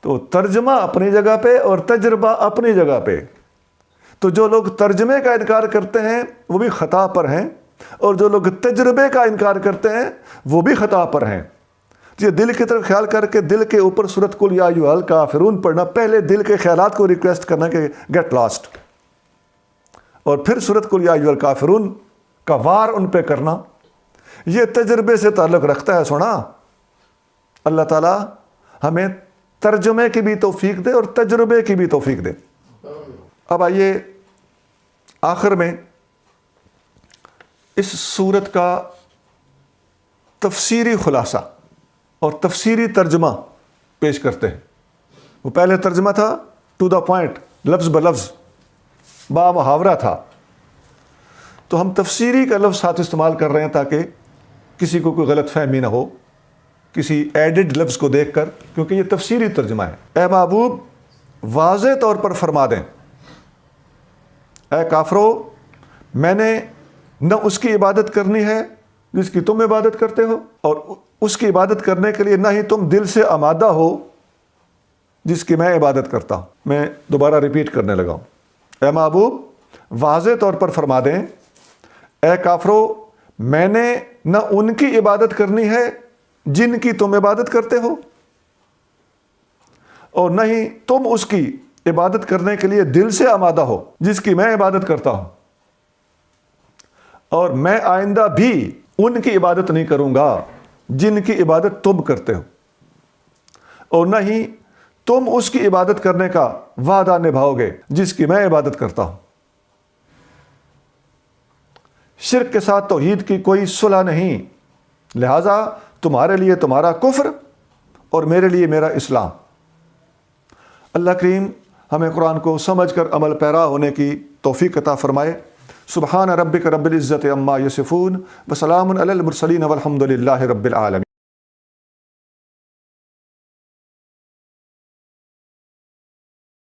تو ترجمہ اپنی جگہ پہ اور تجربہ اپنی جگہ پہ۔ تو جو لوگ ترجمے کا انکار کرتے ہیں وہ بھی خطا پر ہیں، اور جو لوگ تجربے کا انکار کرتے ہیں وہ بھی خطا پر ہیں۔ یہ دل کی طرف خیال کر کے دل کے اوپر سورۃ قل یا ایھا الکافرون پڑھنا، پہلے دل کے خیالات کو ریکویسٹ کرنا کہ گیٹ لاسٹ، اور پھر سورۃ قل یا ایھا الکافرون کا وار ان پہ کرنا، یہ تجربے سے تعلق رکھتا ہے۔ سونا، اللہ تعالیٰ ہمیں ترجمے کی بھی توفیق دے اور تجربے کی بھی توفیق دے۔ اب آئیے آخر میں اس سورت کا تفسیری خلاصہ اور تفسیری ترجمہ پیش کرتے ہیں۔ وہ پہلے ترجمہ تھا ٹو دا پوائنٹ، لفظ بلفظ، با محاورہ تھا، تو ہم تفسیری کا لفظ ساتھ استعمال کر رہے ہیں تاکہ کسی کو کوئی غلط فہمی نہ ہو کسی ایڈڈ لفظ کو دیکھ کر، کیونکہ یہ تفسیری ترجمہ ہے۔ اے محبوب واضح طور پر فرما دیں، اے کافرو، میں نے نہ اس کی عبادت کرنی ہے جس کی تم عبادت کرتے ہو، اور اس کی عبادت کرنے کے لیے نہ ہی تم دل سے آمادہ ہو جس کی میں عبادت کرتا ہوں۔ میں دوبارہ ریپیٹ کرنے لگا ہوں۔ اے محبوب واضح طور پر فرما دیں، اے کافرو، میں نے نہ ان کی عبادت کرنی ہے جن کی تم عبادت کرتے ہو، اور نہ ہی تم اس کی عبادت کرنے کے لیے دل سے آمادہ ہو جس کی میں عبادت کرتا ہوں، اور میں آئندہ بھی ان کی عبادت نہیں کروں گا جن کی عبادت تم کرتے ہو، اور نہ ہی تم اس کی عبادت کرنے کا وعدہ نبھاؤ گے جس کی میں عبادت کرتا ہوں۔ شرک کے ساتھ توحید کی کوئی صلح نہیں، لہذا تمہارے لیے تمہارا کفر اور میرے لیے میرا اسلام۔ اللہ کریم ہمیں قرآن کو سمجھ کر عمل پیرا ہونے کی توفیق عطا فرمائے۔ سبحان ربک رب العزت عما یصفون وسلام علی المرسلین والحمد للہ رب العالمین۔